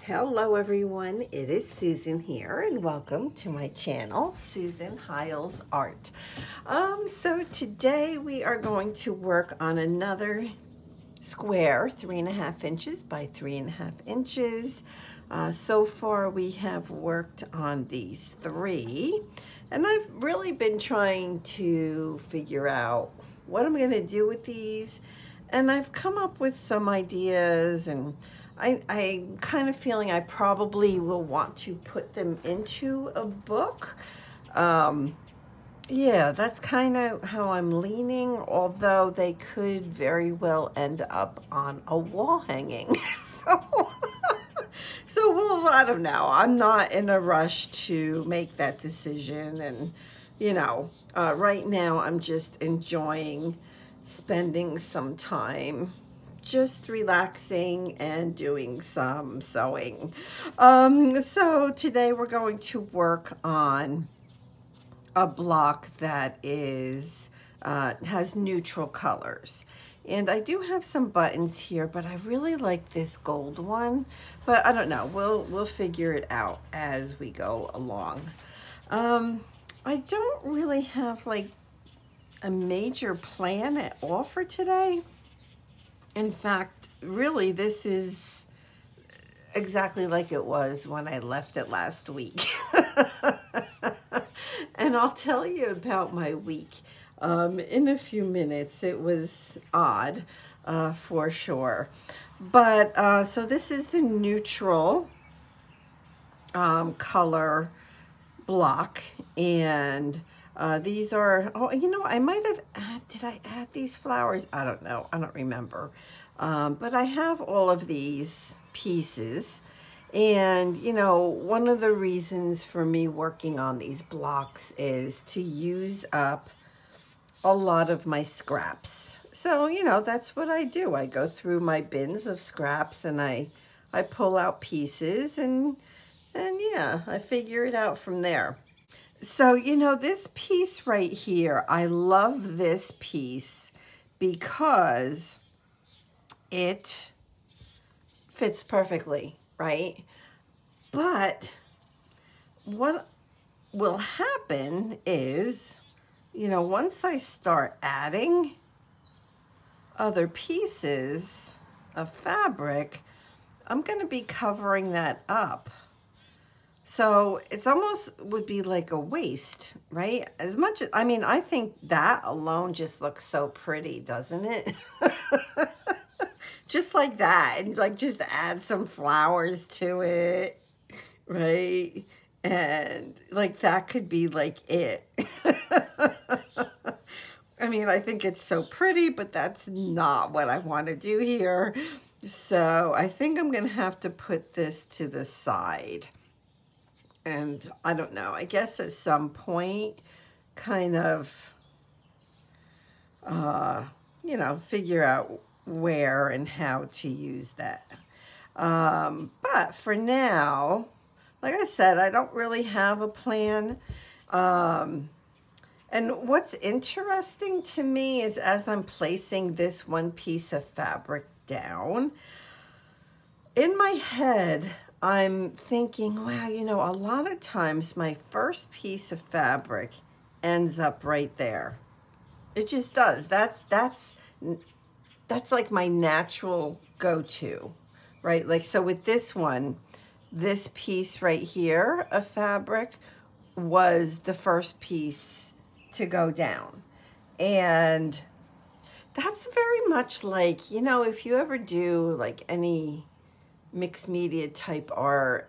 Hello everyone, it is Susan here and welcome to my channel, Susan Hiles Art. So today we are going to work on another square, 3.5 inches by 3.5 inches. So far we have worked on these three and I've really been trying to figure out what I'm going to do with these, and I've come up with some ideas, and I'm kind of feeling I probably will want to put them into a book. Yeah, that's kind of how I'm leaning, although they could very well end up on a wall hanging. So I don't know. I'm not in a rush to make that decision, and right now I'm just enjoying spending some time just relaxing and doing some sewing. So today we're going to work on a block that is has neutral colors. And I do have some buttons here, but I really like this gold one. But I don't know, we'll figure it out as we go along. I don't really have like a major plan at all for today. In fact, really, this is exactly like it was when I left it last week. And I'll tell you about my week in a few minutes. It was odd, for sure. But so this is the neutral color block, and these are, oh, I might have, did I add these flowers? I don't know. I don't remember. But I have all of these pieces. And, one of the reasons for me working on these blocks is to use up a lot of my scraps. So, that's what I do. I go through my bins of scraps and I pull out pieces and yeah, I figure it out from there. So, this piece right here, I love this piece because it fits perfectly, right? But what will happen is, once I start adding other pieces of fabric, I'm going to be covering that up. So it's almost would be like a waste, right? As much as, I think that alone just looks so pretty, doesn't it? Just like that, and like just add some flowers to it, right? And like that could be like it. I think it's so pretty, but that's not what I want to do here. So I think I'm gonna have to put this to the side. And I don't know, I guess at some point kind of, figure out where and how to use that. But for now, like I said, I don't really have a plan. And what's interesting to me is as I'm placing this one piece of fabric down, in my head, I'm thinking, wow, a lot of times my first piece of fabric ends up right there. It just does. That's like my natural go-to, right? Like, so with this one, this piece right here of fabric was the first piece to go down. And that's very much like, if you ever do like any mixed media type art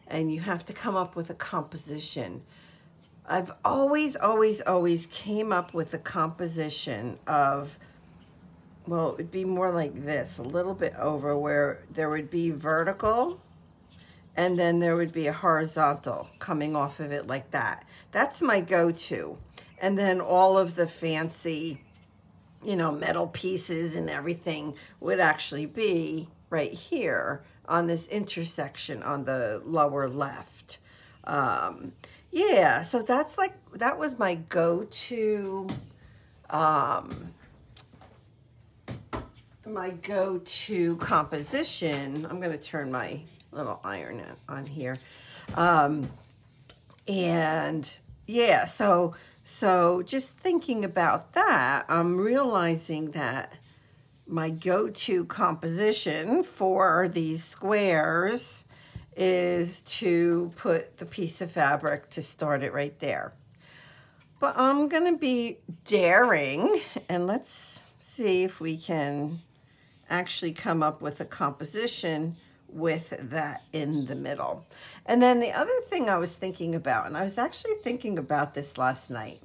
and you have to come up with a composition. I've always came up with a composition of, well, it'd be more like this, a little bit over, where there would be vertical and then there would be a horizontal coming off of it like that. That's my go-to. And then all of the fancy, metal pieces and everything would actually be right here on this intersection on the lower left. Yeah, so that's like, that was my go-to, composition. I'm going to turn my little iron on here. And yeah, so just thinking about that, I'm realizing that my go-to composition for these squares is to put the piece of fabric to start it right there. But I'm gonna be daring, and let's see if we can actually come up with a composition with that in the middle. And then the other thing I was thinking about, and I was actually thinking about this last night.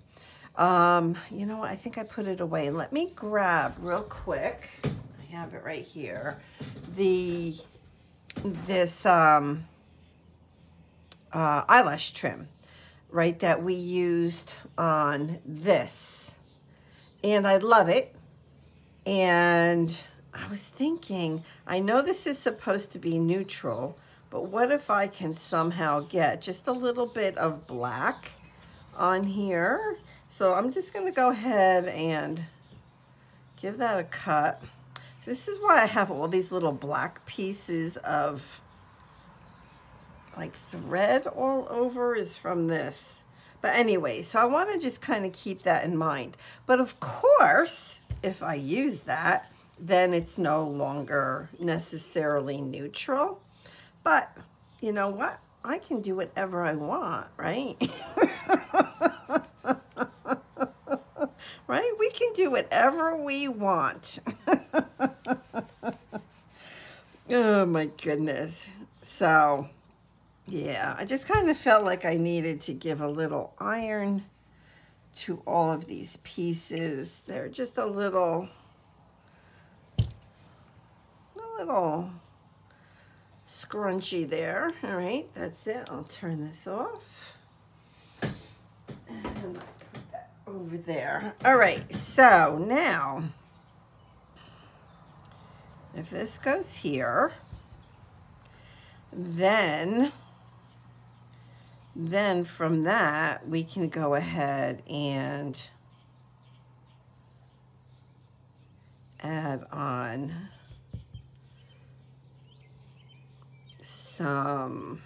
You know what, I think I put it away. Let me grab real quick, I have it right here, this eyelash trim, right, that we used on this. And I love it. And I was thinking, I know this is supposed to be neutral, but what if I can somehow get just a little bit of black on here? So I'm just gonna go ahead and give that a cut. So this is why I have all these little black pieces of like thread all over, is from this. But anyway, so I wanna just kind of keep that in mind. But of course, if I use that, then it's no longer necessarily neutral. But you know what? I can do whatever I want, right? Right? We can do whatever we want. Oh my goodness. So, yeah, I just kind of felt like I needed to give a little iron to all of these pieces. They're just a little scrunchy there. All right, that's it. I'll turn this off. And let's put that over there. All right, so now, if this goes here, then from that, we can go ahead and add on some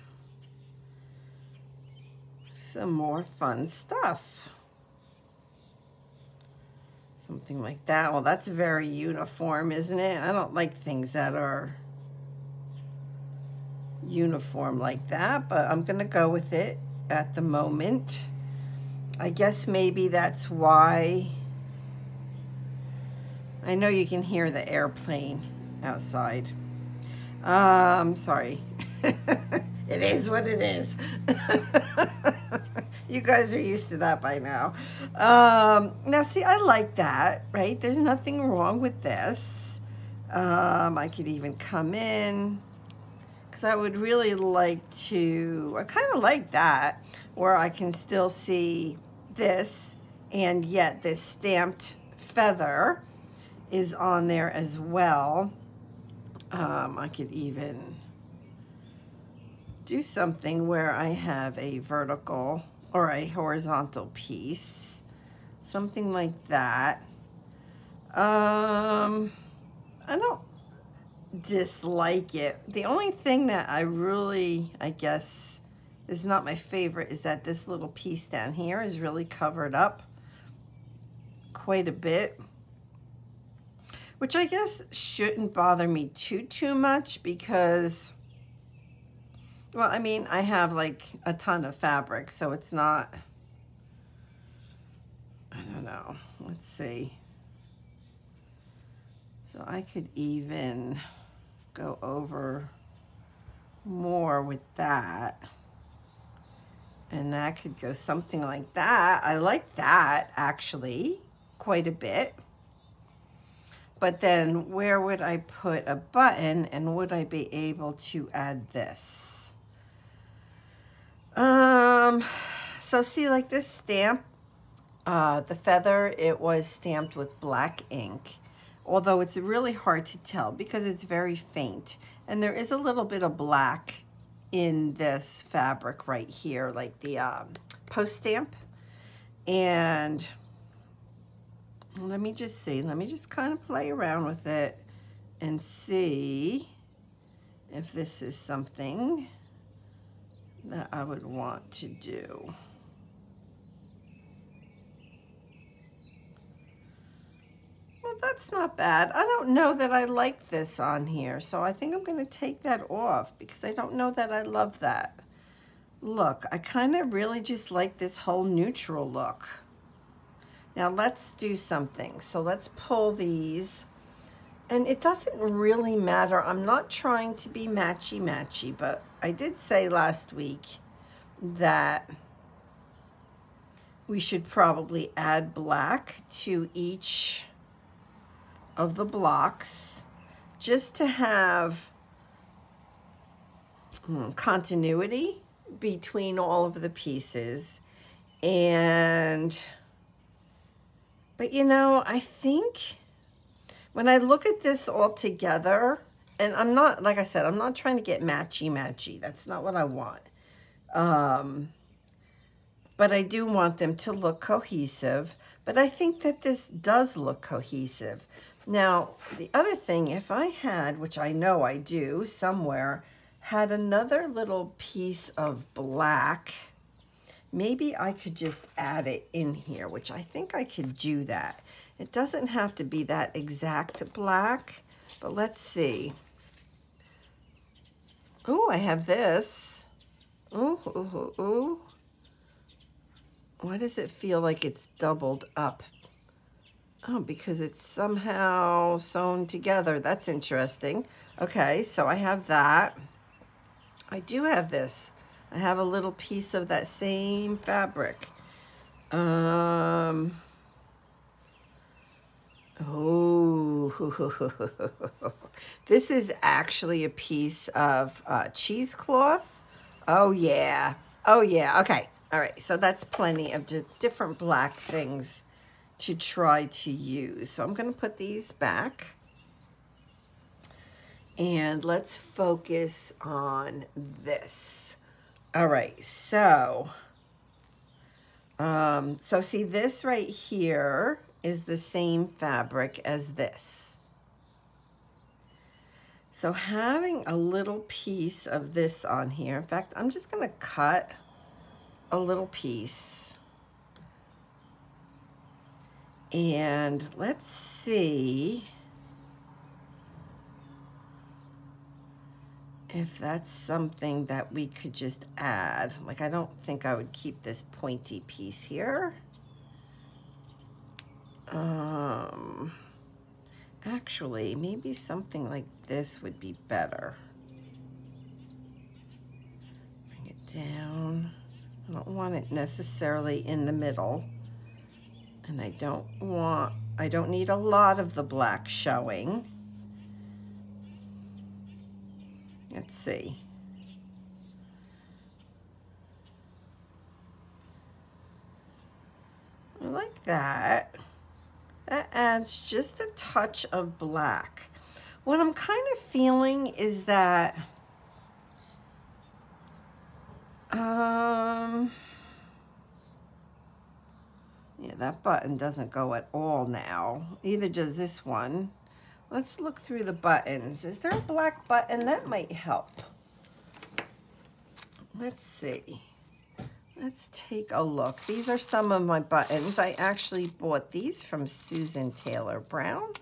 more fun stuff. Something like that. Well, that's very uniform, isn't it? I don't like things that are uniform like that, but I'm gonna go with it at the moment. I guess maybe that's why. I know you can hear the airplane outside. Sorry. It is what it is. You guys are used to that by now. Now see, I like that, right? There's nothing wrong with this. I could even come in, because I would really like to, I kind of like that, where I can still see this, and yet this stamped feather is on there as well. I could even do something where I have a vertical or a horizontal piece, something like that. I don't dislike it. The only thing that I really, I guess, is not my favorite is that this little piece down here is really covered up quite a bit, which I guess shouldn't bother me too much, because, well, I mean, I have like a ton of fabric, so it's not, I don't know, let's see. So I could even go over more with that, and that could go something like that. I like that actually quite a bit. But then where would I put a button, and would I be able to add this? So see, like this stamp, the feather, it was stamped with black ink, although it's really hard to tell because it's very faint. And there is a little bit of black in this fabric right here, like the post stamp. And let me just see, let me just kind of play around with it and see if this is something that I would want to do. Well, that's not bad. I don't know that I like this on here, so I think I'm going to take that off because I don't know that I love that. Look, I kind of really just like this whole neutral look. Now let's do something. So let's pull these. And it doesn't really matter. I'm not trying to be matchy-matchy, but I did say last week that we should probably add black to each of the blocks just to have continuity between all of the pieces. But you know, I think when I look at this all together, and I'm not, like I said, I'm not trying to get matchy-matchy. That's not what I want. But I do want them to look cohesive. But I think that this does look cohesive. Now, the other thing, if I had, which I know I do somewhere, had another little piece of black, maybe I could just add it in here, which I think I could do that. It doesn't have to be that exact black, but let's see. Oh, I have this. Ooh, ooh, ooh, ooh. Why does it feel like it's doubled up? Oh, because it's somehow sewn together. That's interesting. Okay, so I have that. I do have this. I have a little piece of that same fabric. Oh, this is actually a piece of cheesecloth. Oh yeah, oh yeah, okay. All right, so that's plenty of different black things to try to use. So I'm gonna put these back. And let's focus on this. All right, so see this right here is the same fabric as this. So having a little piece of this on here, in fact, I'm just gonna cut a little piece. And let's see if that's something that we could just add. Like, I don't think I would keep this pointy piece here. Actually, maybe something like this would be better. Bring it down. I don't want it necessarily in the middle. And I don't need a lot of the black showing. Let's see. I like that. That adds just a touch of black. What I'm kind of feeling is that yeah, that button doesn't go at all now. Either does this one. Let's look through the buttons. Is there a black button? That might help. Let's see. Let's take a look. These are some of my buttons. I actually bought these from Susan Taylor Brown.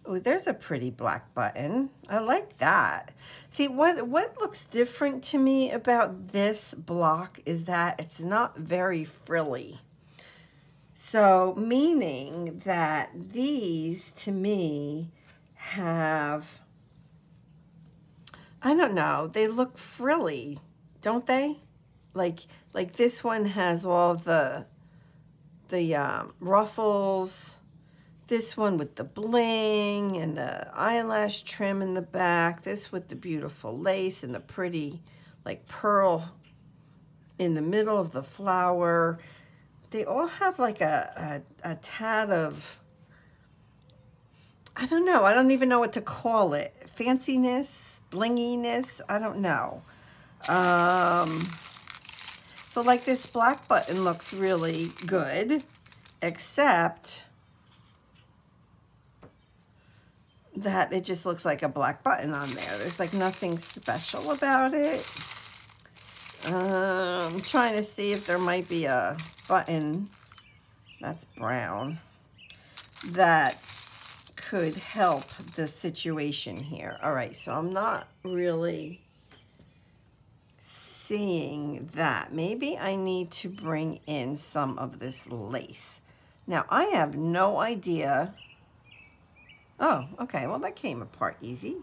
Oh, there's a pretty black button. I like that. See, what looks different to me about this block is that it's not very frilly. So, meaning that these, to me, have, I don't know, they look frilly, don't they? Like this one has all the ruffles. This one with the bling and the eyelash trim in the back. This with the beautiful lace and the pretty like pearl in the middle of the flower. They all have like a tad of, I don't know. I don't even know what to call it. Fanciness, blinginess, I don't know. So like this black button looks really good, except that it just looks like a black button on there. There's like nothing special about it. I'm trying to see if there might be a button that's brown that could help the situation here. All right, so I'm not really seeing that. Maybe I need to bring in some of this lace. Now, I have no idea. Oh, okay, well, that came apart easy.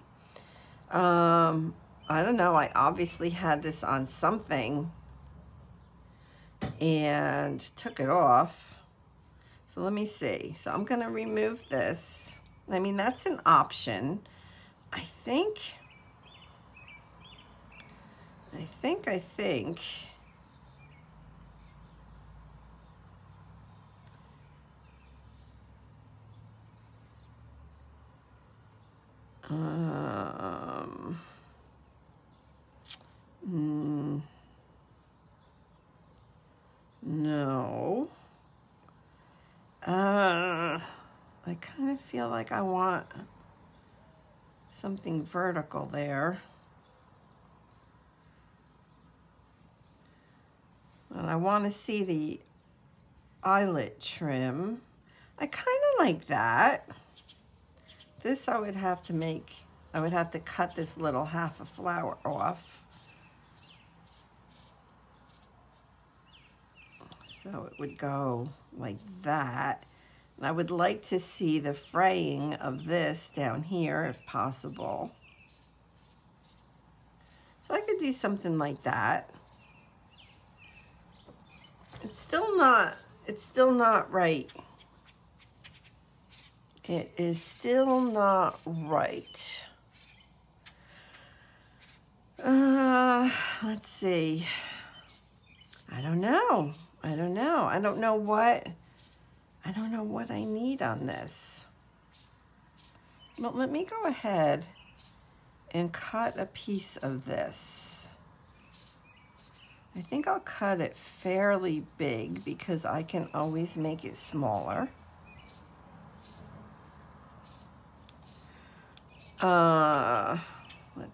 I don't know, I obviously had this on something and took it off. So let me see. So I'm gonna remove this. I mean, that's an option. I think. No. I kind of feel like I want something vertical there. And I want to see the eyelet trim. I kind of like that. This I would have to cut this little half a flower off. So it would go like that. And I would like to see the fraying of this down here if possible. So I could do something like that. It's still not right. It is still not right. Let's see. I don't know. I don't know what I need on this. Well, let me go ahead and cut a piece of this. I think I'll cut it fairly big because I can always make it smaller. Let's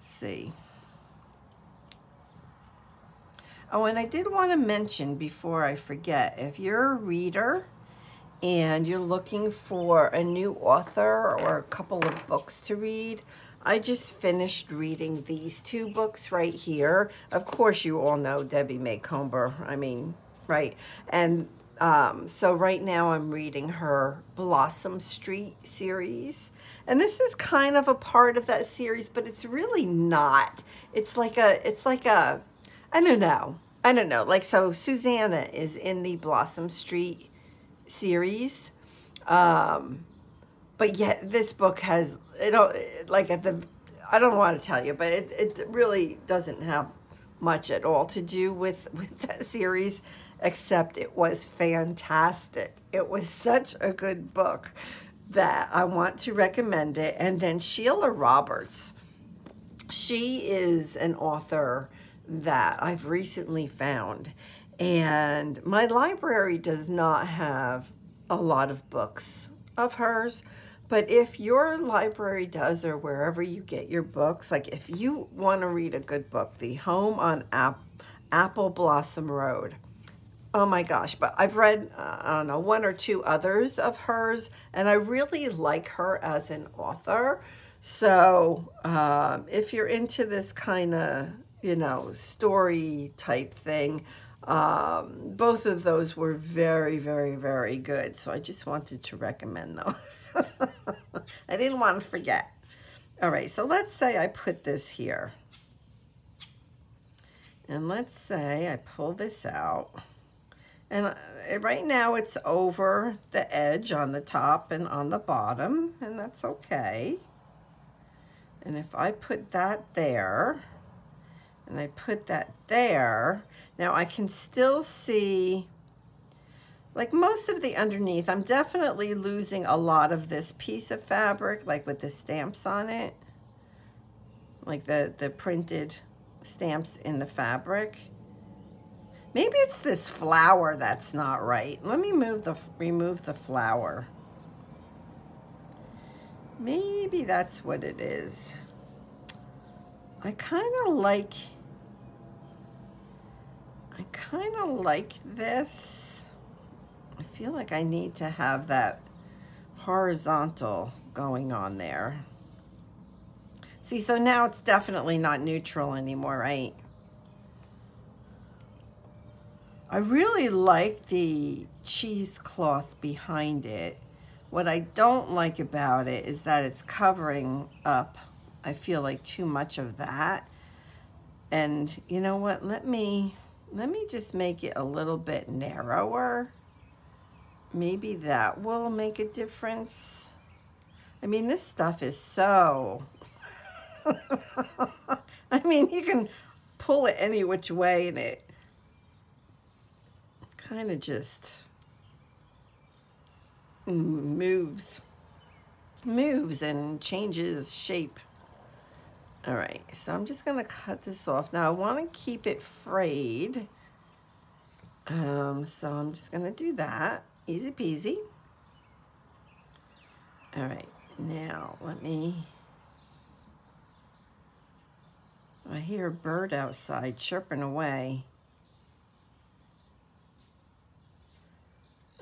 see. Oh, and I did want to mention before I forget, if you're a reader and you're looking for a new author or a couple of books to read, I just finished reading these two books right here. Of course, you all know Debbie May Comber. I mean, right? And so right now I'm reading her Blossom Street series. And this is kind of a part of that series, but it's really not. It's like a, I don't know. Like, so Susanna is in the Blossom Street series. But yet this book has, I don't want to tell you, but it really doesn't have much at all to do with that series, except it was fantastic. It was such a good book that I want to recommend it. And then Sheila Roberts, she is an author that I've recently found, and my library does not have a lot of books of hers, but if your library does, or wherever you get your books, like if you want to read a good book, The Home on Apple Blossom Road, oh my gosh, but I've read, I don't know, one or two others of hers, and I really like her as an author. So if you're into this kind of, you know, story type thing, both of those were very, very, very good. So I just wanted to recommend those. I didn't want to forget. All right, so let's say I put this here. And let's say I pull this out. And right now it's over the edge on the top and on the bottom, and that's okay. And if I put that there, and I put that there, now I can still see, like most of the underneath, I'm definitely losing a lot of this piece of fabric, like with the stamps on it, like the printed stamps in the fabric. Maybe it's this flower that's not right. Let me remove the flower. Maybe that's what it is. I kind of like this. I feel like I need to have that horizontal going on there. See, so now it's definitely not neutral anymore, right? I really like the cheesecloth behind it. What I don't like about it is that it's covering up, I feel like, too much of that. And you know what? Let me just make it a little bit narrower. Maybe that will make a difference. I mean, this stuff is so... I mean, you can pull it any which way and it kind of just moves and changes shape. All right, so I'm just gonna cut this off. Now I want to keep it frayed. So I'm just gonna do that. Easy peasy. All right, now let me... I hear a bird outside chirping away.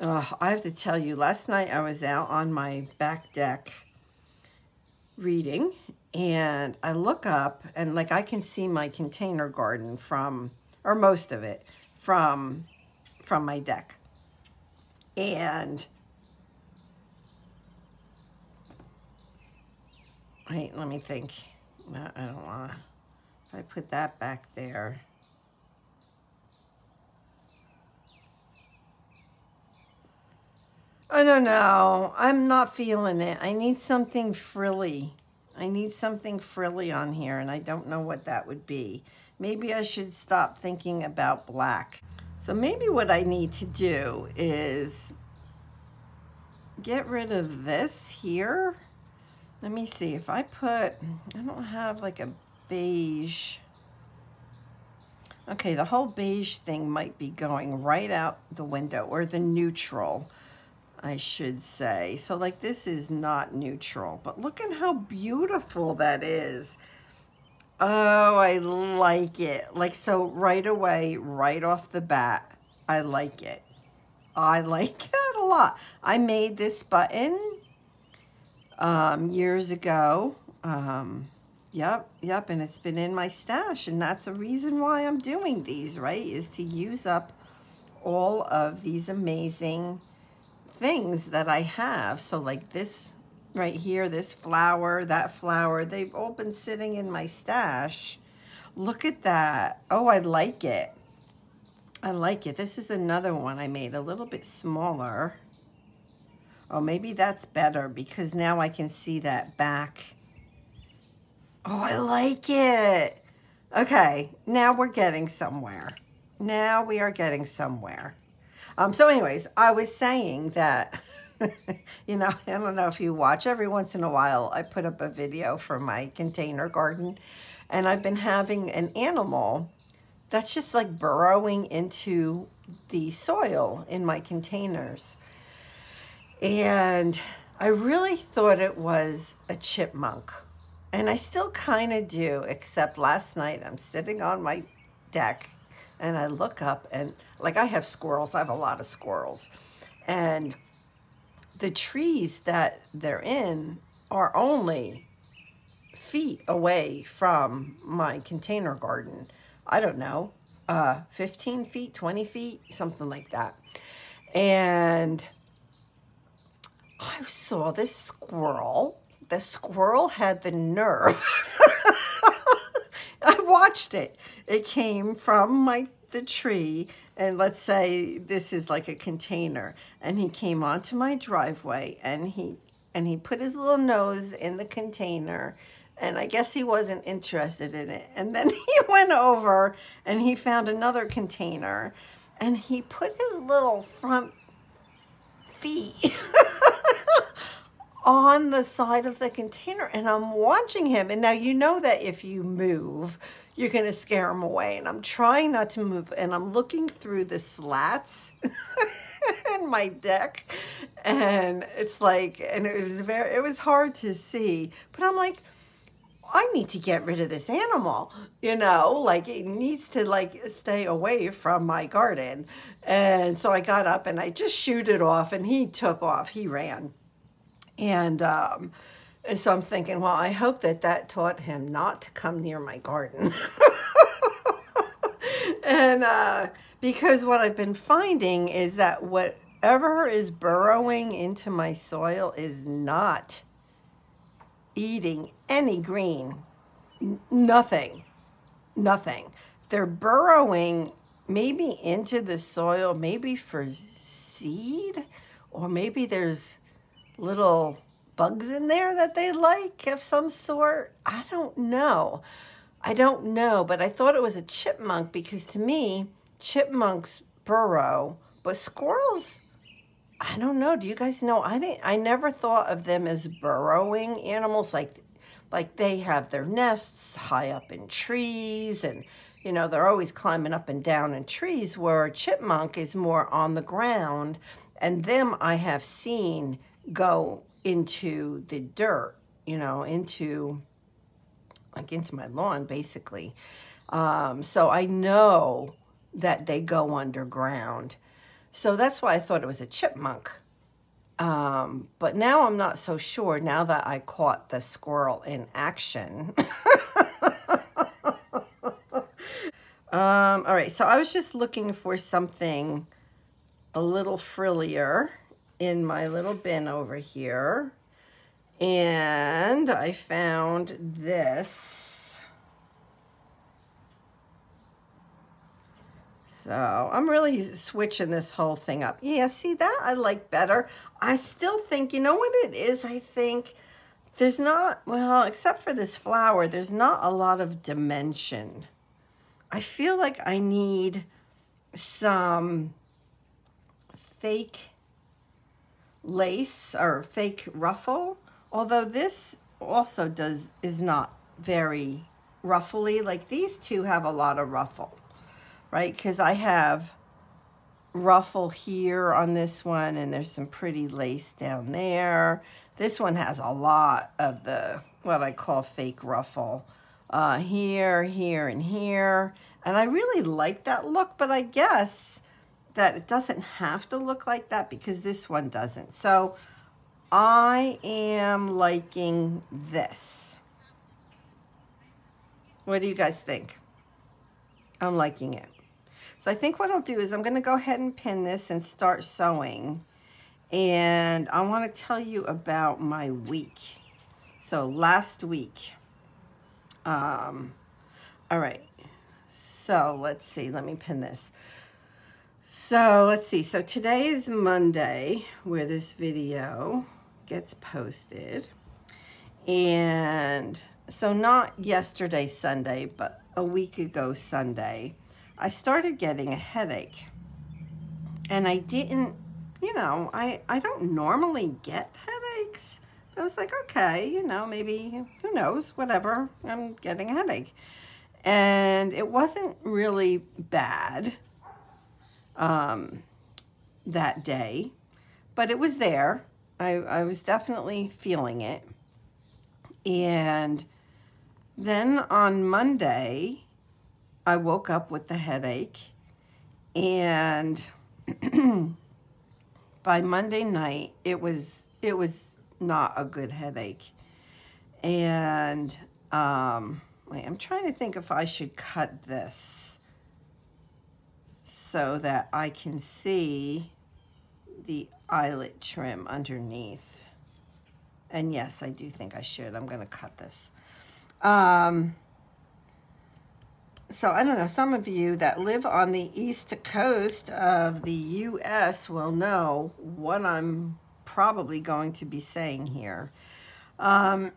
I have to tell you, last night I was out on my back deck reading, and I look up and like I can see my container garden from, or most of it, from my deck. And wait, let me think. No, I don't want to. If I put that back there. I don't know. I'm not feeling it. I need something frilly. I need something frilly on here, and I don't know what that would be. Maybe I should stop thinking about black. So maybe what I need to do is get rid of this here. Let me see. If I put, I don't have like a beige. Okay, the whole beige thing might be going right out the window, or the neutral, I should say. So like this is not neutral, but look at how beautiful that is. Oh, I like it. Like, so right away, right off the bat, I like it. I like that a lot. I made this button years ago. Yep, and it's been in my stash, and that's the reason why I'm doing these, right, is to use up all of these amazing things that I have. So like this right here, this flower, that flower, they've all been sitting in my stash. Look at that. Oh, I like it. I like it. This is another one I made a little bit smaller. Oh, maybe that's better because now I can see that back. Oh, I like it. Okay, now we're getting somewhere. Now we are getting somewhere. So anyways, I was saying that, you know, I don't know if you watch, every once in a while I put up a video for my container garden, and I've been having an animal that's just like burrowing into the soil in my containers. And I really thought it was a chipmunk. And I still kind of do, except last night I'm sitting on my deck and I look up and like I have squirrels. I have a lot of squirrels. And the trees that they're in are only feet away from my container garden. I don't know, 15 feet, 20 feet, something like that. And I saw this squirrel. The squirrel had the nerve. I watched it. It came from the tree, and let's say this is like a container, and he came onto my driveway, and he put his little nose in the container, and I guess he wasn't interested in it. And then he went over and he found another container, and he put his little front feet on the side of the container, and I'm watching him. And now you know that if you move, you're going to scare him away. And I'm trying not to move, and I'm looking through the slats in my deck. And it's like, and it was hard to see, but I'm like, I need to get rid of this animal, you know, like it needs to like stay away from my garden. And so I got up and I just shooed it off, and he took off, he ran. And so I'm thinking, well, I hope that taught him not to come near my garden. And because what I've been finding is that whatever is burrowing into my soil is not eating any green. Nothing. Nothing. They're burrowing maybe into the soil, maybe for seed, or maybe there's little bugs in there that they like of some sort. I don't know. I don't know, but I thought it was a chipmunk because to me, chipmunks burrow, but squirrels, I don't know. Do you guys know? I never thought of them as burrowing animals, like they have their nests high up in trees, and you know, they're always climbing up and down in trees, where a chipmunk is more on the ground, and them I have seen go into the dirt, you know, into my lawn, basically. So I know that they go underground. So that's why I thought it was a chipmunk. But now I'm not so sure, now that I caught the squirrel in action. All right, so I was just looking for something a little frillier in my little bin over here. And I found this. So I'm really switching this whole thing up. Yeah, see that I like better. I still think, you know what it is? I think there's not, well, except for this flower, there's not a lot of dimension. I feel like I need some fake lace or fake ruffle. Although this also is not very ruffly. Like these two have a lot of ruffle, right? Because I have ruffle here on this one, and there's some pretty lace down there. This one has a lot of the, what I call fake ruffle, here, here, and here. And I really like that look, but I guess that it doesn't have to look like that because this one doesn't. So I am liking this. What do you guys think? I'm liking it. So I think what I'll do is I'm going to go ahead and pin this and start sewing. And I want to tell you about my week. So last week, all right. So let's see, let me pin this. So let's see, so today is Monday where this video gets posted. And so not yesterday Sunday, but a week ago Sunday, I started getting a headache. And I didn't, you know, I don't normally get headaches. I was like, okay, you know, maybe, who knows, whatever, I'm getting a headache. And it wasn't really bad that day, but it was there. I was definitely feeling it. And then on Monday, I woke up with the headache, and by Monday night, it was not a good headache. And wait, I'm trying to think if I should cut this so that I can see the eyelet trim underneath. And yes, I do think I should. I'm going to cut this. So I don't know, some of you that live on the East Coast of the U.S. will know what I'm probably going to be saying here. So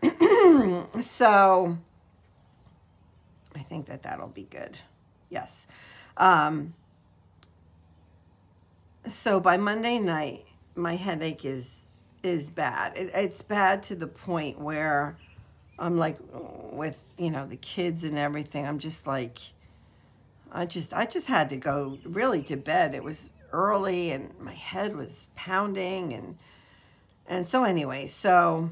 I think that'll be good. Yes. So by Monday night, my headache is bad. It's bad to the point where I'm like, with, you know, the kids and everything, I'm just like, I just had to go really to bed. It was early and my head was pounding, and so anyway, so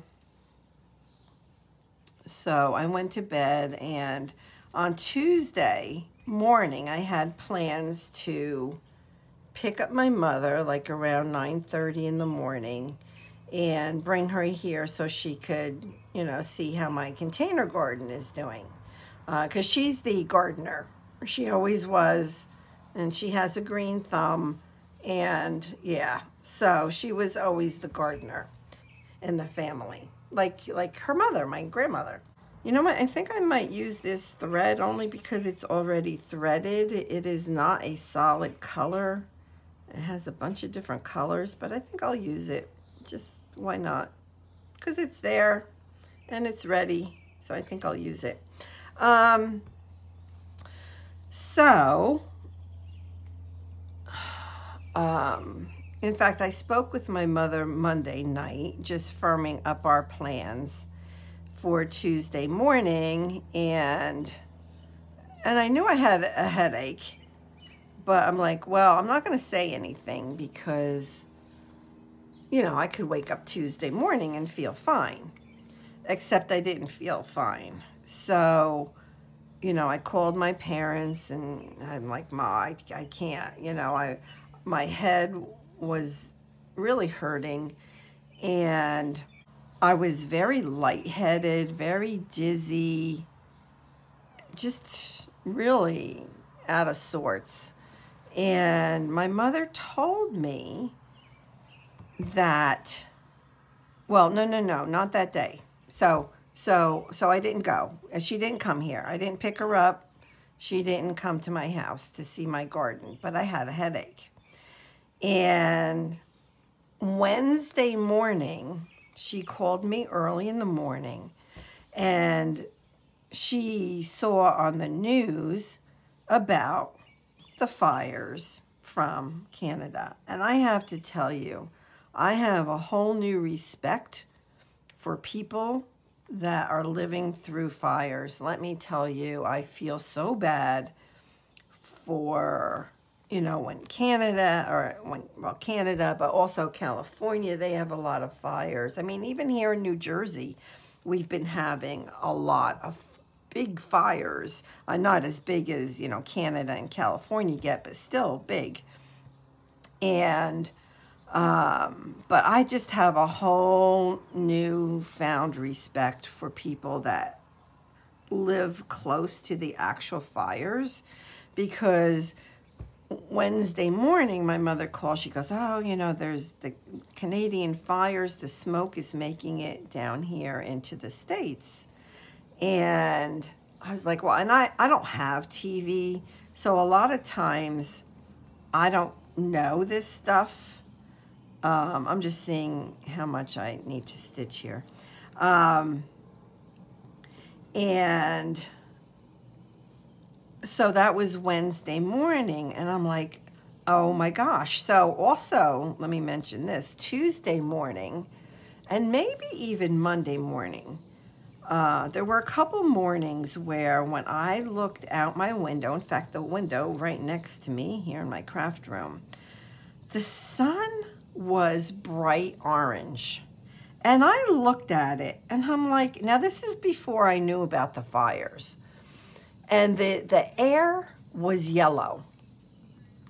I went to bed, and on Tuesday morning I had plans to pick up my mother like around 9:30 in the morning and bring her here so she could, you know, see how my container garden is doing. Because she's the gardener. She always was, and she has a green thumb, and yeah, so she was always the gardener in the family, like her mother, my grandmother. You know what? I think I might use this thread only because it's already threaded. It is not a solid color. It has a bunch of different colors, but I think I'll use it. Just why not? Because it's there and it's ready, so I think I'll use it. In fact, I spoke with my mother Monday night, just firming up our plans for Tuesday morning, and I knew I had a headache, but I'm like, well, I'm not going to say anything because, you know, I could wake up Tuesday morning and feel fine, except I didn't feel fine. So, you know, I called my parents and I'm like, Ma, I can't, you know, my head was really hurting, and I was very lightheaded, very dizzy, just really out of sorts. And my mother told me that, well, no, not that day. So I didn't go. She didn't come here. I didn't pick her up. She didn't come to my house to see my garden, but I had a headache. And Wednesday morning, she called me early in the morning, and she saw on the news about the fires from Canada. And I have to tell you, I have a whole new respect for people that are living through fires. Let me tell you, I feel so bad for, you know, when Canada, but also California, they have a lot of fires. I mean, even here in New Jersey, we've been having a lot of big fires. Not as big as, you know, Canada and California get, but still big. And, but I just have a whole newfound respect for people that live close to the actual fires, because Wednesday morning, my mother called. She goes, oh, you know, there's the Canadian fires. The smoke is making it down here into the States. And I was like, well, and I don't have TV. So a lot of times I don't know this stuff. I'm just seeing how much I need to stitch here. And so that was Wednesday morning, and I'm like, oh my gosh. So also, let me mention this, Tuesday morning, and maybe even Monday morning, there were a couple mornings where when I looked out my window, in fact, the window right next to me here in my craft room, the sun was bright orange. And I looked at it, and I'm like, now this is before I knew about the fires. And the air was yellow,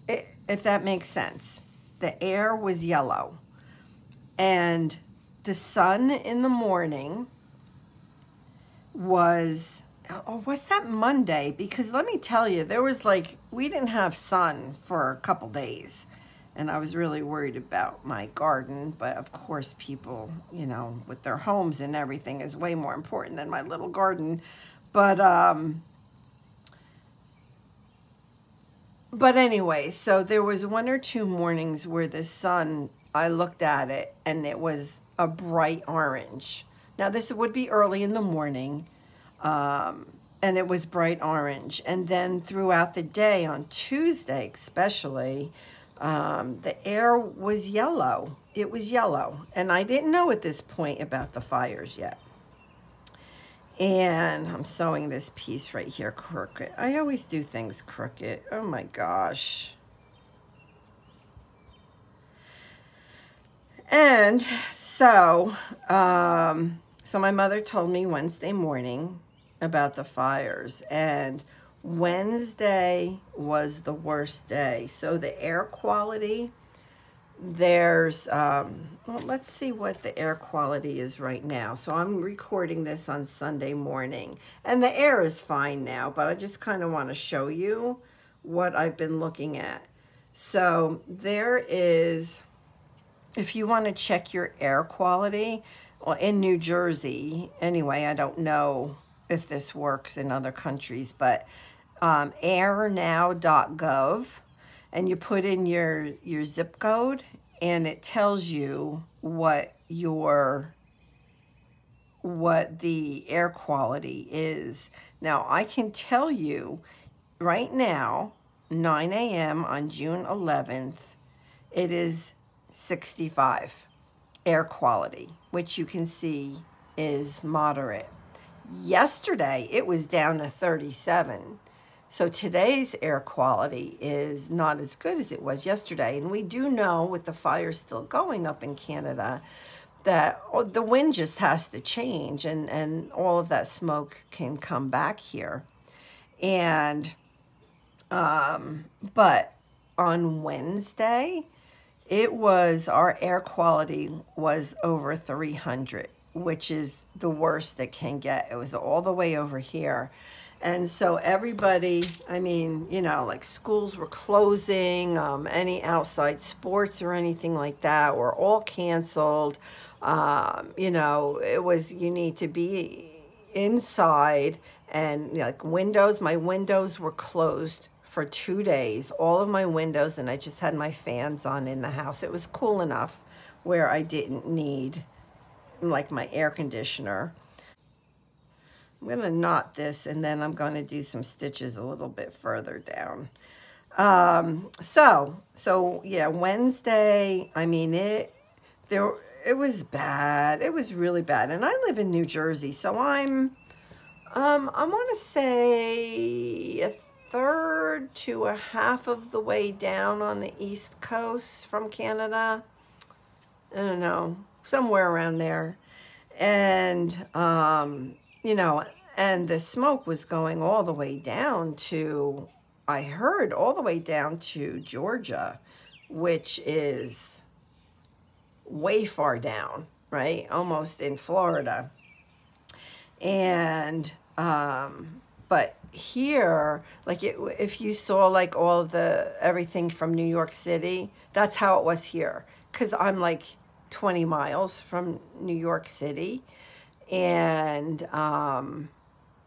if that makes sense. The air was yellow. And the sun in the morning was, oh, was that Monday? Because let me tell you, there was like, we didn't have sun for a couple days. And I was really worried about my garden. But of course, people, you know, with their homes and everything is way more important than my little garden. But anyway, so there was one or two mornings where the sun, I looked at it and it was a bright orange. Now this would be early in the morning, and it was bright orange. And then throughout the day, on Tuesday especially, the air was yellow. It was yellow. And I didn't know at this point about the fires yet. And I'm sewing this piece right here crooked. I always do things crooked. Oh my gosh. And so, so my mother told me Wednesday morning about the fires, and Wednesday was the worst day. So the air quality, there's, well, let's see what the air quality is right now. So I'm recording this on Sunday morning, and the air is fine now, but I just kind of want to show you what I've been looking at. So there is, if you want to check your air quality, well, in New Jersey, anyway, I don't know if this works in other countries, but airnow.gov, and you put in your zip code, and it tells you what the air quality is. Now, I can tell you right now, 9 a.m. on June 11th, it is 65 air quality, which you can see is moderate. Yesterday, it was down to 37. So today's air quality is not as good as it was yesterday. And we do know, with the fire still going up in Canada, that the wind just has to change, and all of that smoke can come back here. And, but on Wednesday, our air quality was over 300, which is the worst it can get. It was all the way over here. And so everybody, I mean, you know, like schools were closing, any outside sports or anything like that were all canceled. You know, it was, you need to be inside, and like windows, my windows were closed for 2 days, all of my windows, and I just had my fans on in the house. It was cool enough where I didn't need like my air conditioner. I'm going to knot this, and then I'm going to do some stitches a little bit further down. So yeah, Wednesday, I mean, it was bad. It was really bad. And I live in New Jersey, so I want to say a third to a half of the way down on the East Coast from Canada. I don't know, somewhere around there. And, you know, and the smoke was going all the way down to, I heard, all the way down to Georgia, which is way far down, right? Almost in Florida. And, but here, like if you saw like all the, everything from New York City, that's how it was here. 'Cause I'm like 20 miles from New York City, and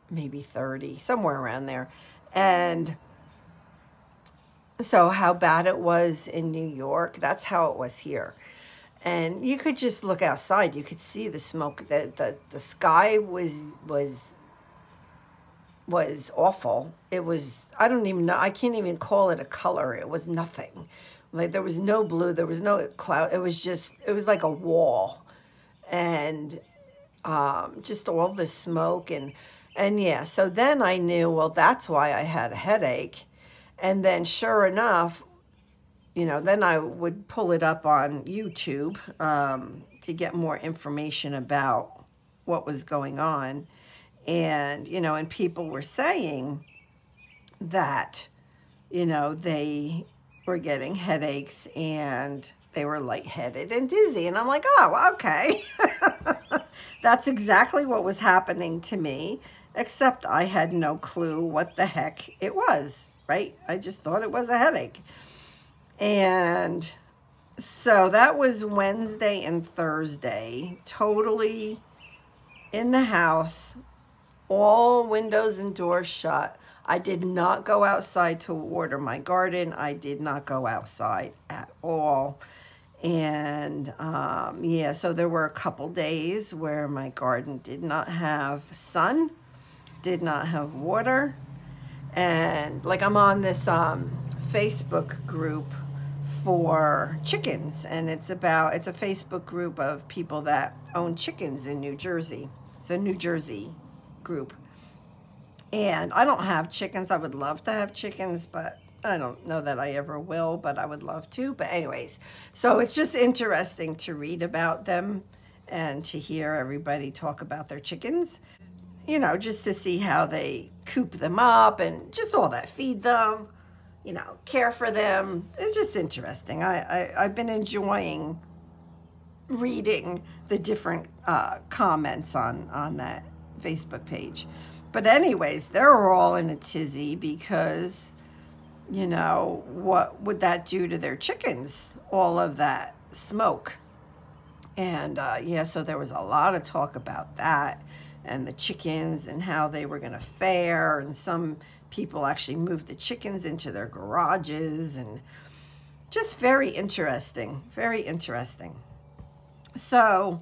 maybe 30, somewhere around there. And so how bad it was in New York, that's how it was here. And you could just look outside, you could see the smoke. The sky was awful. It was, I don't even know, I can't even call it a color. It was nothing. Like there was no blue, there was no cloud. It was just, it was like a wall. And just all the smoke, and yeah, so then I knew, well, that's why I had a headache. And then sure enough, you know, then I would pull it up on YouTube to get more information about what was going on. And, you know, and people were saying that, you know, they were getting headaches and they were lightheaded and dizzy. And I'm like, oh, okay. That's exactly what was happening to me, except I had no clue what the heck it was, right? I just thought it was a headache. And so that was Wednesday and Thursday, totally in the house, all windows and doors shut. I did not go outside to water my garden. I did not go outside at all. And yeah, so there were a couple days where my garden did not have sun, did not have water. And like I'm on this Facebook group for chickens, and it's a Facebook group of people that own chickens in New Jersey. It's a New Jersey group. And I don't have chickens. I would love to have chickens, but I don't know that I ever will, but I would love to. But anyways, so it's just interesting to read about them and to hear everybody talk about their chickens, you know, just to see how they coop them up and just all that, feed them, you know, care for them. It's just interesting. I've been enjoying reading the different comments on that Facebook page. But anyways, they're all in a tizzy because, you know, what would that do to their chickens? All of that smoke. And yeah, so there was a lot of talk about that and the chickens and how they were going to fare. And some people actually moved the chickens into their garages, and just very interesting, very interesting. So,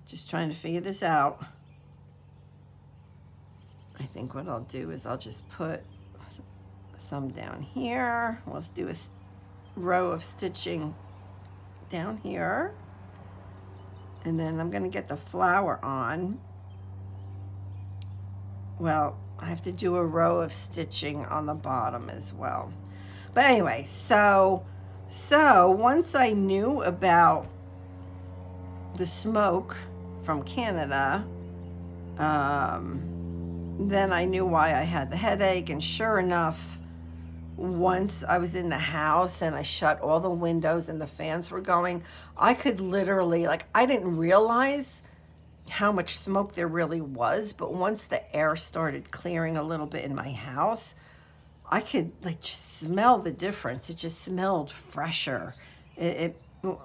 just trying to figure this out. I think what I'll do is I'll just put some down here. Let's do a row of stitching down here. And then I'm going to get the flower on. Well, I have to do a row of stitching on the bottom as well. But anyway, so once I knew about the smoke from Canada, then I knew why I had the headache. And sure enough, once I was in the house and I shut all the windows and the fans were going, I could literally, like, I didn't realize how much smoke there really was, but once the air started clearing a little bit in my house, I could like just smell the difference. It just smelled fresher. It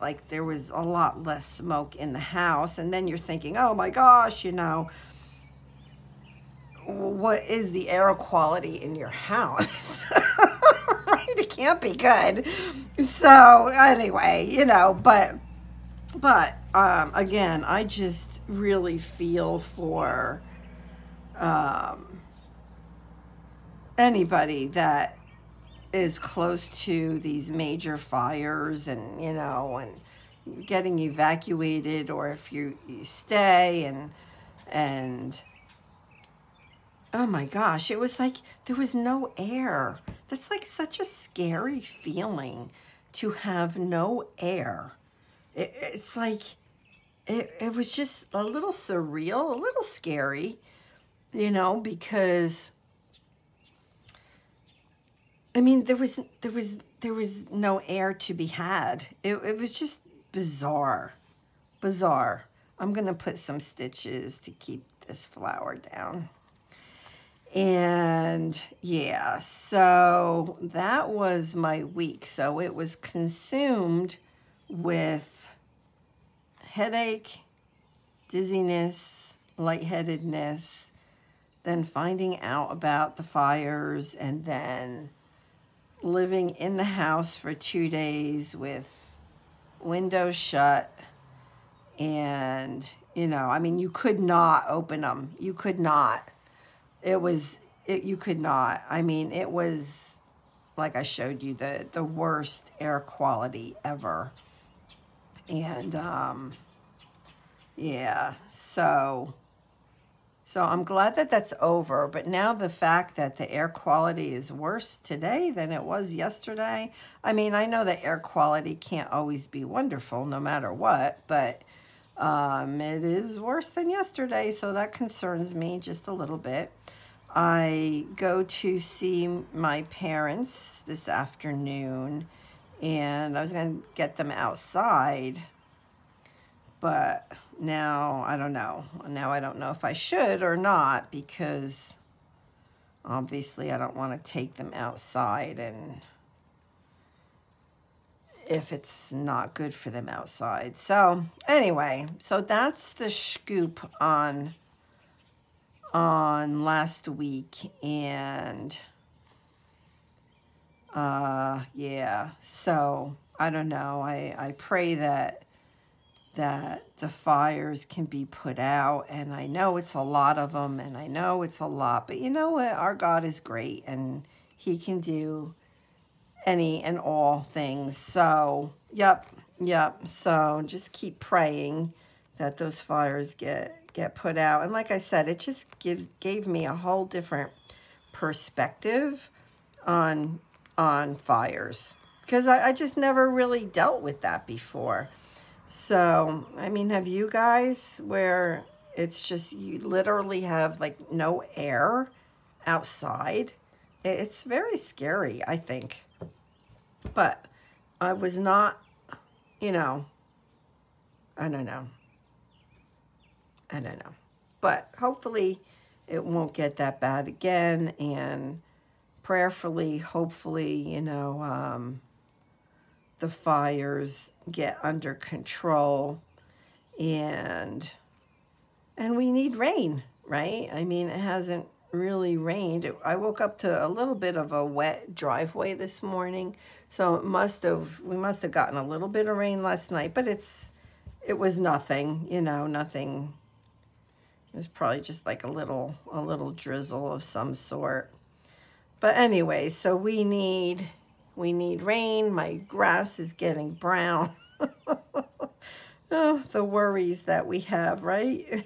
like there was a lot less smoke in the house. And then you're thinking, oh my gosh, you know, what is the air quality in your house? Right? It can't be good. So anyway, you know, but again, I just really feel for anybody that is close to these major fires, and you know, and getting evacuated, or if you stay and oh my gosh, it was like there was no air. That's like such a scary feeling, to have no air. It's like it was just a little surreal, a little scary, you know, because I mean, there was no air to be had. It was just bizarre. I'm gonna put some stitches to keep this flower down. And yeah, so that was my week. So it was consumed with headache, dizziness, lightheadedness, then finding out about the fires, and then living in the house for 2 days with windows shut. And, you know, I mean, you could not open them. You could not. You could not. I mean, it was, like I showed you, the worst air quality ever. And, yeah, so I'm glad that that's over. But now the fact that the air quality is worse today than it was yesterday. I mean, I know that air quality can't always be wonderful no matter what, but it is worse than yesterday, so that concerns me just a little bit. I go to see my parents this afternoon, and I was going to get them outside, but now I don't know. Now I don't know if I should or not, because obviously I don't want to take them outside, and if it's not good for them outside. So anyway, so that's the scoop on last week. And yeah, so I don't know. I pray that the fires can be put out, and I know it's a lot of them, and I know it's a lot, but you know what? Our God is great, and he can do any and all things. So yep, so just keep praying that those fires get get put out. And like I said, it just gave me a whole different perspective on fires, because I just never really dealt with that before. So, I mean, have you guys, where it's just you literally have like no air outside? It's very scary, I think. But I was not, you know, I don't know. But hopefully it won't get that bad again, and prayerfully, hopefully, you know, the fires get under control, and we need rain, right? I mean, it hasn't really rained. I woke up to a little bit of a wet driveway this morning, so we must have gotten a little bit of rain last night, but it was nothing, you know, nothing. It was probably just like a little drizzle of some sort. But anyway, so we need rain. My grass is getting brown. Oh, the worries that we have, right?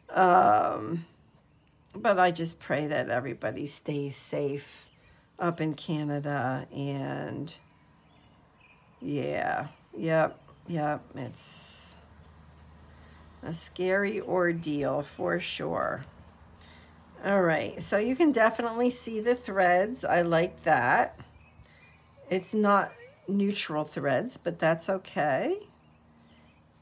But I just pray that everybody stays safe up in Canada. And yeah, yep, it's a scary ordeal for sure. All right, so you can definitely see the threads. I like that. It's not neutral threads, but that's okay.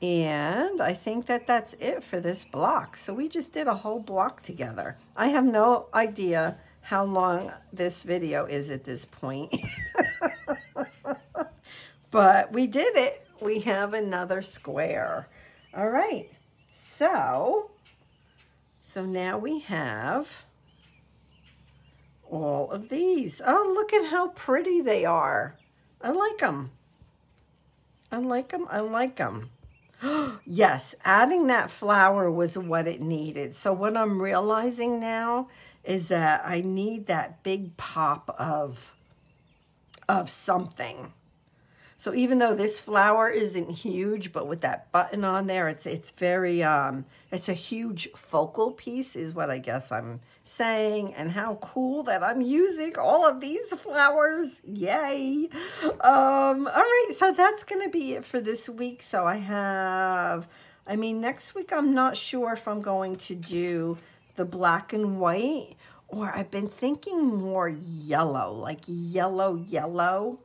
And I think that that's it for this block. So we just did a whole block together. I have no idea how long this video is at this point. But we did it. We have another square. All right. So now we have all of these. Oh, look at how pretty they are. I like them. I like them. Yes, adding that flower was what it needed. So what I'm realizing now is that I need that big pop of something. So even though this flower isn't huge, but with that button on there, it's very, it's a huge focal piece is what I guess I'm saying. And how cool that I'm using all of these flowers. Yay. All right, so that's going to be it for this week. So I mean, next week, I'm not sure if I'm going to do the black and white, or I've been thinking more yellow, like yellow.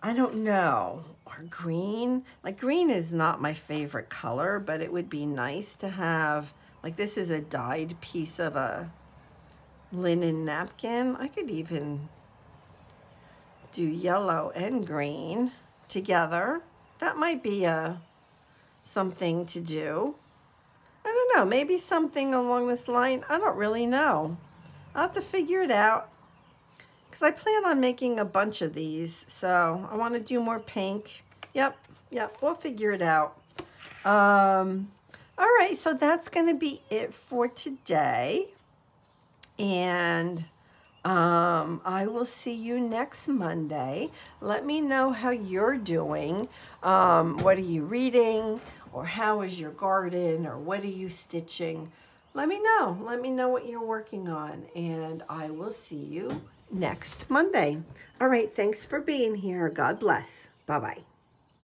I don't know, or green. Like green is not my favorite color, but it would be nice to have, like this is a dyed piece of a linen napkin. I could even do yellow and green together. That might be something to do. I don't know, maybe something along this line. I don't really know. I'll have to figure it out, because I plan on making a bunch of these, so I want to do more pink. Yep, we'll figure it out. All right, so that's going to be it for today. And I will see you next Monday. Let me know how you're doing. What are you reading? Or how is your garden? Or what are you stitching? Let me know. Let me know what you're working on. And I will see you next Monday. All right, thanks for being here. God bless. Bye-bye.